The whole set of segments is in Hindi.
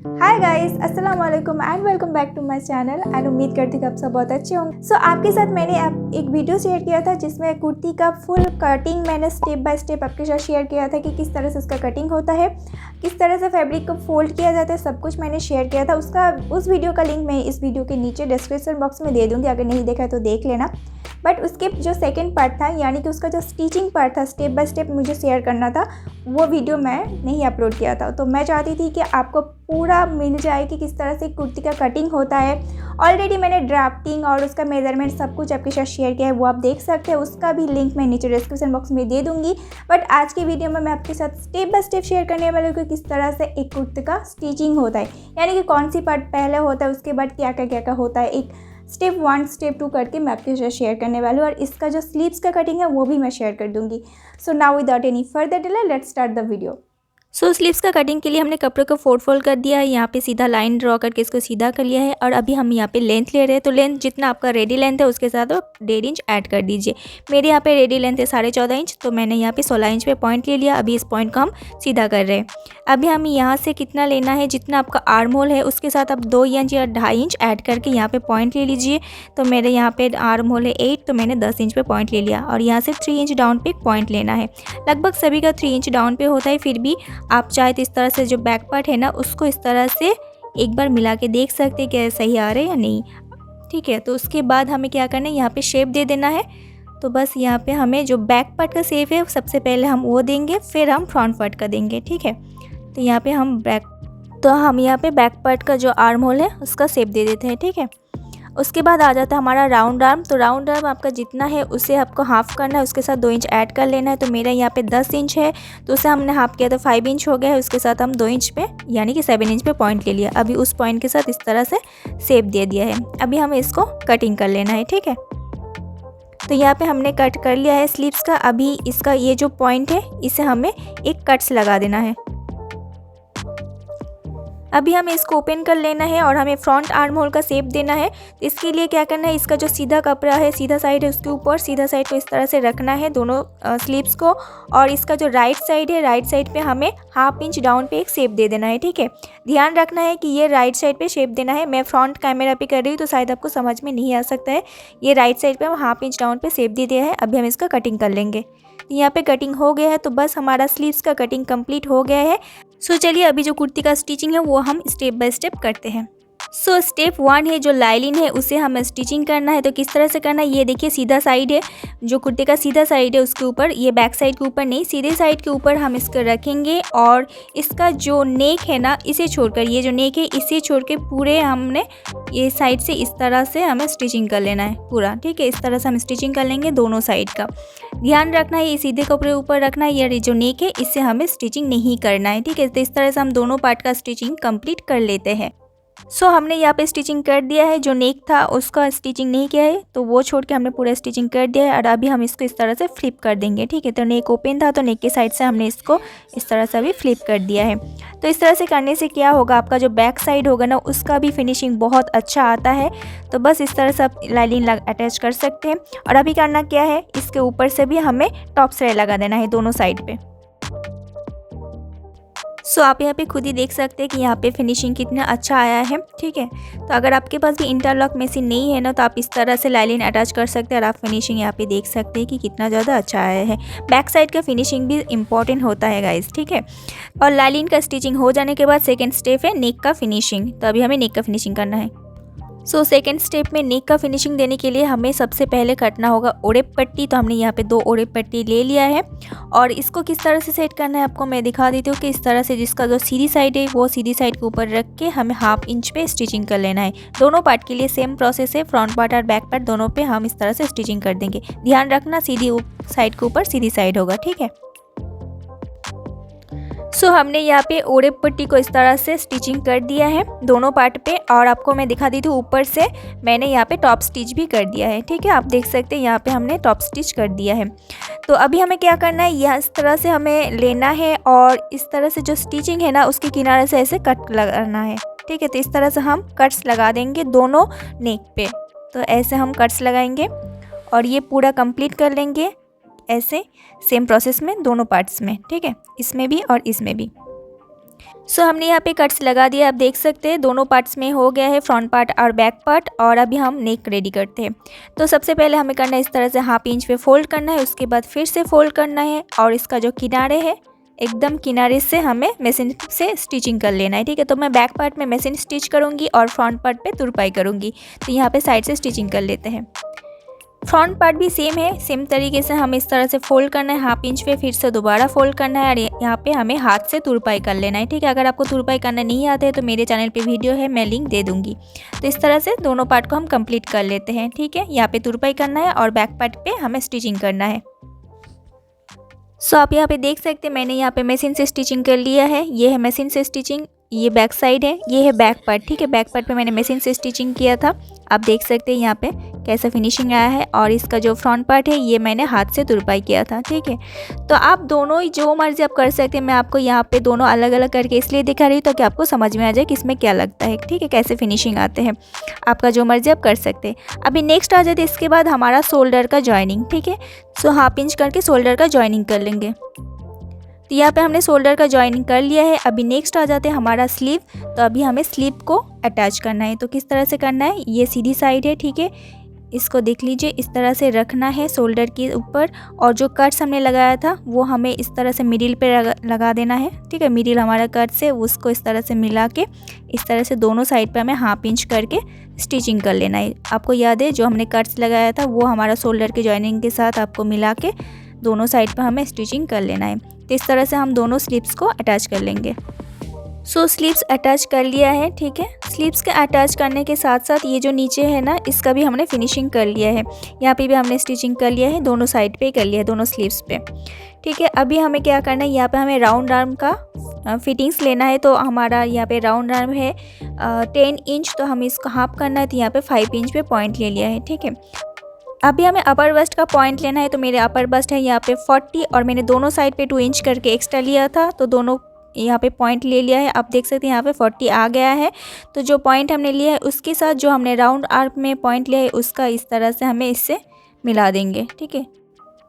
हाय गाइस, अस्सलाम वालेकुम and welcome back to my channel and उम्मीद करती हूँ कि आप सब बहुत अच्छे होंगे। सो आपके साथ मैंने एक वीडियो शेयर किया था जिसमें कुर्ती का फुल कटिंग मैंने स्टेप बाय स्टेप आपके साथ शेयर किया था कि किस तरह से उसका कटिंग होता है, किस तरह से फैब्रिक को फोल्ड किया जाता है, सब कुछ मैंने शेयर किया था। उस वीडियो का लिंक मैं इस वीडियो के नीचे डिस्क्रिप्शन बॉक्स में दे दूँगी, अगर नहीं देखा है तो देख लेना। बट उसके जो सेकंड पार्ट था, यानी कि उसका जो स्टिचिंग पार्ट था, स्टेप बाय स्टेप मुझे शेयर करना था, वो वीडियो मैं नहीं अपलोड किया था। तो मैं चाहती थी कि आपको पूरा मिल जाए कि किस तरह से कुर्ती का कटिंग होता है। ऑलरेडी मैंने ड्राफ्टिंग और उसका मेजरमेंट सब कुछ आपके साथ शेयर किया है, वो आप देख सकते हैं। उसका भी लिंक मैं नीचे डिस्क्रिप्शन बॉक्स में दे दूँगी। बट आज की वीडियो में मैं आपके साथ स्टेप बाय स्टेप शेयर करने वाली हूँ कि किस तरह से एक कुर्ती का स्टिचिंग होता है, यानी कि कौन सी पार्ट पहले होता है, उसके बाद क्या क्या होता है। एक स्टेप 1 स्टेप 2 करके मैं आपके साथ शेयर करने वाली हूँ, और इसका जो स्लीव्स का कटिंग है वो भी मैं शेयर कर दूँगी। So now without any further delay let's start the video. So sleeves का कटिंग के लिए हमने कपड़े को फोल्ड कर दिया है, यहाँ पे सीधा लाइन ड्रॉ करके इसको सीधा कर लिया है। और अभी हम यहाँ पे लेंथ ले रहे हैं, तो लेंथ जितना आपका रेडी लेंथ है उसके साथ आप 1.5 इंच ऐड कर दीजिए। मेरे यहाँ पे रेडी लेंथ है 14.5 इंच, तो मैंने यहाँ पे 16 इंच पे पॉइंट ले लिया। अभी इस पॉइंट को हम सीधा कर रहे हैं। अभी हम यहाँ से कितना लेना है, जितना आपका आर्म होल है उसके साथ आप 2 इंच या 2.5 इंच ऐड करके यहाँ पे पॉइंट ले लीजिए। तो मेरे यहाँ पे आर्म होल है 8, तो मैंने 10 इंच पे पॉइंट ले लिया। और यहाँ से 3 इंच डाउन पे एक पॉइंट लेना है। लगभग सभी का 3 इंच डाउन पे होता है, फिर भी आप चाहे तो इस तरह से जो बैक पार्ट है ना उसको इस तरह से एक बार मिला के देख सकते हैं कि सही आ रहा है या नहीं। ठीक है, तो उसके बाद हमें क्या करना है, यहाँ पे शेप दे देना है। तो बस यहाँ पे हमें जो बैक पार्ट का शेप है सबसे पहले हम वो देंगे, फिर हम फ्रंट पार्ट का देंगे। ठीक है, तो यहाँ पे हम यहाँ पे बैक पार्ट का जो आर्म होल है उसका शेप दे देते हैं। ठीक है, उसके बाद आ जाता है हमारा राउंड आर्म। तो राउंड आर्म आपका जितना है उसे आपको हाफ़ करना है, उसके साथ 2 इंच ऐड कर लेना है। तो मेरा यहाँ पे 10 इंच है, तो उसे हमने हाफ़ किया तो 5 इंच हो गया है। उसके साथ हम 2 इंच पे यानी कि 7 इंच पे पॉइंट ले लिया। अभी उस पॉइंट के साथ इस तरह से शेप दे दिया है। अभी हमें इसको कटिंग कर लेना है। ठीक है, तो यहाँ पे हमने कट कर लिया है स्लीव्स का। अभी इसका ये जो पॉइंट है इसे हमें एक कट्स लगा देना है। अभी हमें इसको ओपन कर लेना है और हमें फ्रंट आर्म होल का शेप देना है। तो इसके लिए क्या करना है, इसका जो सीधा कपड़ा है, सीधा साइड है, उसके ऊपर सीधा साइड को इस तरह से रखना है दोनों स्लीव्स को। और इसका जो राइट साइड है, राइट साइड पे हमें 1/2 इंच डाउन पे एक शेप दे देना है। ठीक है, ध्यान रखना है कि ये राइट साइड पे शेप देना है। मैं फ्रंट कैमरा पे कर रही हूँ तो शायद आपको समझ में नहीं आ सकता है। ये राइट साइड पे हम 1/2 इंच डाउन पे शेप दे दिया है। अभी हम इसका कटिंग कर लेंगे। यहाँ पे कटिंग हो गया है, तो बस हमारा स्लीव्स का कटिंग कंप्लीट हो गया है। सो चलिए अभी जो कुर्ती का स्टिचिंग है वो हम स्टेप बाय स्टेप करते हैं। सो स्टेप 1 है जो लाइनिंग है उसे हमें स्टिचिंग करना है। तो किस तरह से करना है, ये देखिए सीधा साइड है, जो कुर्ते का सीधा साइड है उसके ऊपर, ये बैक साइड के ऊपर नहीं, सीधे साइड के ऊपर हम इसको रखेंगे। और इसका जो नेक है ना, इसे छोड़कर, ये जो नेक है इसे छोड़ के पूरे हमने ये साइड से इस तरह से हमें स्टिचिंग कर लेना है पूरा। ठीक है, इस तरह से हम स्टिचिंग कर लेंगे दोनों साइड का। ध्यान रखना है ये सीधे कपड़े ऊपर रखना है, ये जो नेक है इससे हमें स्टिचिंग नहीं करना है। ठीक है, तो इस तरह से हम दोनों पार्ट का स्टिचिंग कंप्लीट कर लेते हैं। सो हमने यहाँ पे स्टिचिंग कर दिया है। जो नेक था उसका स्टिचिंग नहीं किया है, तो वो छोड़ के हमने पूरा स्टिचिंग कर दिया है। और अभी हम इसको इस तरह से फ्लिप कर देंगे। ठीक है, तो नेक ओपन था तो नेक के साइड से हमने इसको इस तरह से अभी फ्लिप कर दिया है। तो इस तरह से करने से क्या होगा, आपका जो बैक साइड होगा ना उसका भी फिनिशिंग बहुत अच्छा आता है। तो बस इस तरह से आप लाइनिंग अटैच कर सकते हैं। और अभी करना क्या है, इसके ऊपर से भी हमें टॉप सिलाई लगा देना है दोनों साइड पे। सो आप यहाँ पे खुद ही देख सकते हैं कि यहाँ पे फिनिशिंग कितना अच्छा आया है। ठीक है, तो अगर आपके पास भी इंटरलॉक मशीन नहीं है ना, तो आप इस तरह से लाइनिंग अटैच कर सकते हैं। और आप फिनिशिंग यहाँ पे देख सकते हैं कि कितना ज़्यादा अच्छा आया है। बैक साइड का फिनिशिंग भी इंपॉर्टेंट होता है गाइस। ठीक है, और लाइनिंग का स्टिचिंग हो जाने के बाद सेकेंड स्टेप है नेक का फिनिशिंग। तो अभी हमें नेक का फिनिशिंग करना है। सो सेकेंड स्टेप में नेक का फिनिशिंग देने के लिए हमें सबसे पहले कटना होगा ओरेप पट्टी। तो हमने यहाँ पे 2 ओरेप पट्टी ले लिया है। और इसको किस तरह से सेट करना है आपको मैं दिखा देती हूँ कि इस तरह से जिसका जो सीधी साइड है वो सीधी साइड के ऊपर रख के हमें 1/2 इंच पे स्टिचिंग कर लेना है। दोनों पार्ट के लिए सेम प्रोसेस है, फ्रंट पार्ट और बैक पार्ट दोनों पे हम इस तरह से स्टिचिंग कर देंगे। ध्यान रखना सीधी साइड के ऊपर सीधी साइड होगा। ठीक है, सो हमने यहाँ पे ओरेप पट्टी को इस तरह से स्टिचिंग कर दिया है दोनों पार्ट पे। और आपको मैं दिखा दी थी ऊपर से मैंने यहाँ पे टॉप स्टिच भी कर दिया है। ठीक है, आप देख सकते हैं यहाँ पे हमने टॉप स्टिच कर दिया है। तो अभी हमें क्या करना है, यह इस तरह से हमें लेना है और इस तरह से जो स्टिचिंग है ना उसके किनारे से ऐसे कट लगाना है। ठीक है, तो इस तरह से हम कट्स लगा देंगे दोनों नेक पे। तो ऐसे हम कट्स लगाएंगे और ये पूरा कंप्लीट कर लेंगे ऐसे सेम प्रोसेस में दोनों पार्ट्स में। ठीक है, इसमें भी और इसमें भी। सो हमने यहाँ पे कट्स लगा दिया। आप देख सकते हैं दोनों पार्ट्स में हो गया है, फ्रंट पार्ट और बैक पार्ट। और अभी हम नेक रेडी करते हैं। तो सबसे पहले हमें करना है इस तरह से हाफ इंच पे फोल्ड करना है, उसके बाद फिर से फोल्ड करना है और इसका जो किनारे है एकदम किनारे से हमें मशीन से स्टिचिंग कर लेना है। ठीक है, तो मैं बैक पार्ट में मशीन स्टिच करूँगी और फ्रंट पार्ट पे तुरपाई करूँगी। तो यहाँ पे साइड से स्टिचिंग कर लेते हैं। फ्रंट पार्ट भी सेम है, सेम तरीके से हम इस तरह से फोल्ड करना है हाफ इंच पे, फिर से दोबारा फोल्ड करना है और यहाँ पे हमें हाथ से तुरपाई कर लेना है। ठीक है, अगर आपको तुरपाई करना नहीं आता है तो मेरे चैनल पे वीडियो है, मैं लिंक दे दूँगी। तो इस तरह से दोनों पार्ट को हम कंप्लीट कर लेते हैं। ठीक है, यहाँ पे तुरपाई करना है और बैक पार्ट पे हमें स्टिचिंग करना है। सो आप यहाँ पे देख सकते हैं मैंने यहाँ पे मशीन से स्टिचिंग कर लिया है। ये है मशीन से स्टिचिंग, ये बैक साइड है, ये है बैक पार्ट। ठीक है, बैक पार्ट पे मैंने मशीन से स्टिचिंग किया था। आप देख सकते हैं यहाँ पे कैसा फिनिशिंग आया है। और इसका जो फ्रंट पार्ट है ये मैंने हाथ से तुरपाई किया था। ठीक है, तो आप दोनों ही जो मर्जी आप कर सकते हैं। मैं आपको यहाँ पे दोनों अलग अलग करके इसलिए दिखा रही हूँ ताकि आपको समझ में आ जाए कि इसमें क्या लगता है। ठीक है, कैसे फिनिशिंग आते हैं, आपका जो मर्जी आप कर सकते हैं। अभी नेक्स्ट आ जाते हैं इसके बाद हमारा शोल्डर का जॉइनिंग। ठीक है, सो हाफ इंच करके शोल्डर का जॉइनिंग कर लेंगे। तो यहाँ पे हमने शोल्डर का जॉइनिंग कर लिया है। अभी नेक्स्ट आ जाते हैं हमारा स्लीव। तो अभी हमें स्लीव को अटैच करना है। तो किस तरह से करना है, ये सीधी साइड है। ठीक है, इसको देख लीजिए, इस तरह से रखना है शोल्डर के ऊपर। और जो कट्स हमने लगाया था वो हमें इस तरह से मिडिल पे लगा देना है। ठीक है, मिडिल हमारा कट से उसको इस तरह से मिला के इस तरह से दोनों साइड पे हमें हाफ इंच करके स्टिचिंग कर लेना है। आपको याद है जो हमने कट्स लगाया था वो हमारा शोल्डर के जॉइनिंग के साथ आपको मिला के दोनों साइड पर हमें स्टिचिंग कर लेना है। तो इस तरह से हम दोनों स्लीव्स को अटैच कर लेंगे। सो स्लीव्स अटैच कर लिया है। ठीक है, स्लीव्स के अटैच करने के साथ साथ ये जो नीचे है ना, इसका भी हमने फिनिशिंग कर लिया है। यहाँ पे भी हमने स्टिचिंग कर लिया है, दोनों साइड पे कर लिया है, दोनों स्लीव्स पे। ठीक है, अभी हमें क्या करना है, यहाँ पे हमें राउंड आर्म का फिटिंग्स लेना है। तो हमारा यहाँ पे राउंड आर्म है 10 इंच, तो हमें इसको हाफ करना है। तो यहाँ पे 5 इंच पे पॉइंट ले लिया है। ठीक है, अभी हमें अपर बस्ट का पॉइंट लेना है। तो मेरे अपर बस्ट है यहाँ पे 40 और मैंने दोनों साइड पे 2 इंच करके एक्स्ट्रा लिया था। तो दोनों यहाँ पे पॉइंट ले लिया है। आप देख सकते हैं यहाँ पे 40 आ गया है। तो जो पॉइंट हमने लिया है उसके साथ जो हमने राउंड आर्म में पॉइंट लिया है उसका इस तरह से हमें इससे मिला देंगे। ठीक है,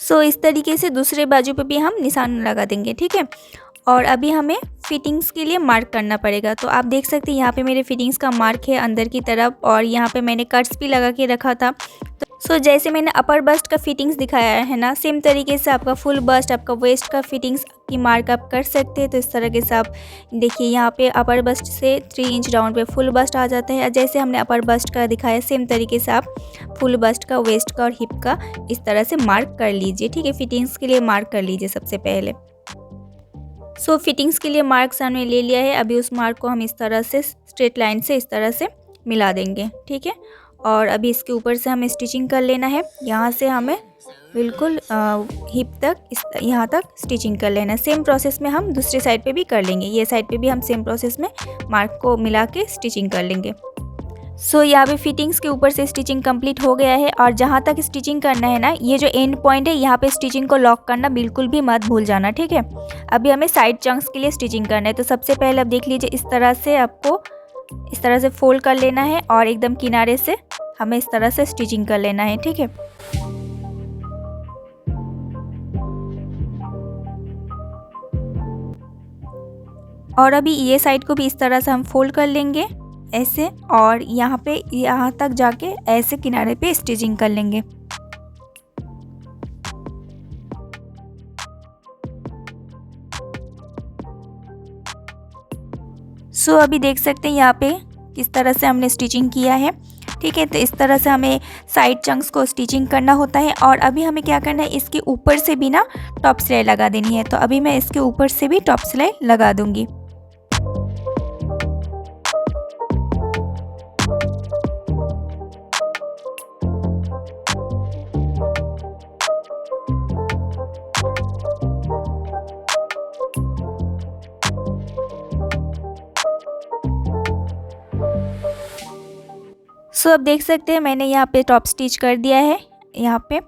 सो इस तरीके से दूसरे बाजू पे भी हम निशान लगा देंगे। ठीक है, और अभी हमें फिटिंग्स के लिए मार्क करना पड़ेगा। तो आप देख सकते हैं यहाँ पे मेरे फिटिंग्स का मार्क है अंदर की तरफ और यहाँ पे मैंने कट्स भी लगा के रखा था। सो जैसे मैंने अपर बस्ट का फिटिंग्स दिखाया है ना, सेम तरीके से आपका फुल बस्ट, आपका वेस्ट का फिटिंग्स की मार्क आप कर सकते हैं। तो इस तरह से आप देखिए यहाँ पे अपर बस्ट से 3 इंच राउंड पे फुल बस्ट आ जाता है। जैसे हमने अपर बस्ट का दिखाया सेम तरीके से आप फुल बस्ट का, वेस्ट का और हिप का इस तरह से मार्क कर लीजिए। ठीक है, फिटिंग्स के लिए मार्क कर लीजिए सबसे पहले। सो फिटिंग्स के लिए मार्क्स हमने ले लिया है। अभी उस मार्क को हम इस तरह से स्ट्रेट लाइन से इस तरह से मिला देंगे। ठीक है, और अभी इसके ऊपर से हमें स्टिचिंग कर लेना है। यहाँ से हमें बिल्कुल हिप तक यहाँ तक स्टिचिंग कर लेना है। सेम प्रोसेस में हम दूसरी साइड पे भी कर लेंगे। ये साइड पे भी हम सेम प्रोसेस में मार्क को मिला के स्टिचिंग कर लेंगे। सो यहाँ पे फिटिंग्स के ऊपर से स्टिचिंग कंप्लीट हो गया है। और जहाँ तक स्टिचिंग करना है ना, ये जो एंड पॉइंट है यहाँ पे स्टिचिंग को लॉक करना बिल्कुल भी मत भूल जाना। ठीक है, अभी हमें साइड चंक्स के लिए स्टिचिंग करना है। तो सबसे पहले आप देख लीजिए, इस तरह से आपको इस तरह से फोल्ड कर लेना है और एकदम किनारे से हमें इस तरह से स्टिचिंग कर लेना है। ठीक है, और अभी ये साइड को भी इस तरह से हम फोल्ड कर लेंगे ऐसे, और यहाँ पे यहाँ तक जाके ऐसे किनारे पे स्टिचिंग कर लेंगे। सो अभी देख सकते हैं यहाँ पे किस तरह से हमने स्टिचिंग किया है। ठीक है, तो इस तरह से हमें साइड चंक्स को स्टिचिंग करना होता है। और अभी हमें क्या करना है, इसके ऊपर से भी ना टॉप सिलाई लगा देनी है। तो अभी मैं इसके ऊपर से भी टॉप सिलाई लगा दूंगी। सो अब देख सकते हैं मैंने यहाँ पे टॉप स्टिच कर दिया है। यहाँ पे।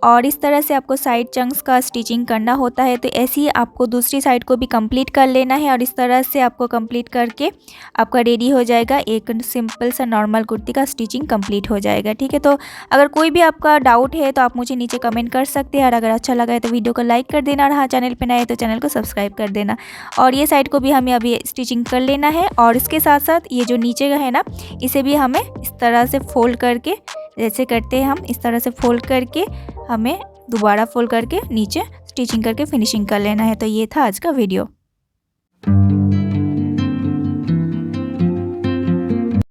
और इस तरह से आपको साइड चंक्स का स्टिचिंग करना होता है। तो ऐसे ही आपको दूसरी साइड को भी कंप्लीट कर लेना है और इस तरह से आपको कंप्लीट करके आपका रेडी हो जाएगा, एक सिंपल सा नॉर्मल कुर्ती का स्टिचिंग कंप्लीट हो जाएगा। ठीक है, तो अगर कोई भी आपका डाउट है तो आप मुझे नीचे कमेंट कर सकते हैं, और अगर अच्छा लगा है तो वीडियो को लाइक कर देना, और हाँ चैनल पे नए हैं तो चैनल को सब्सक्राइब कर देना। और ये साइड को भी हमें अभी स्टिचिंग कर लेना है, और इसके साथ साथ ये जो नीचे का है ना, इसे भी हमें इस तरह से फोल्ड करके, जैसे करते हैं हम इस तरह से फोल्ड करके हमें दोबारा फोल्ड करके नीचे स्टिचिंग करके फिनिशिंग कर लेना है। तो ये था आज का वीडियो।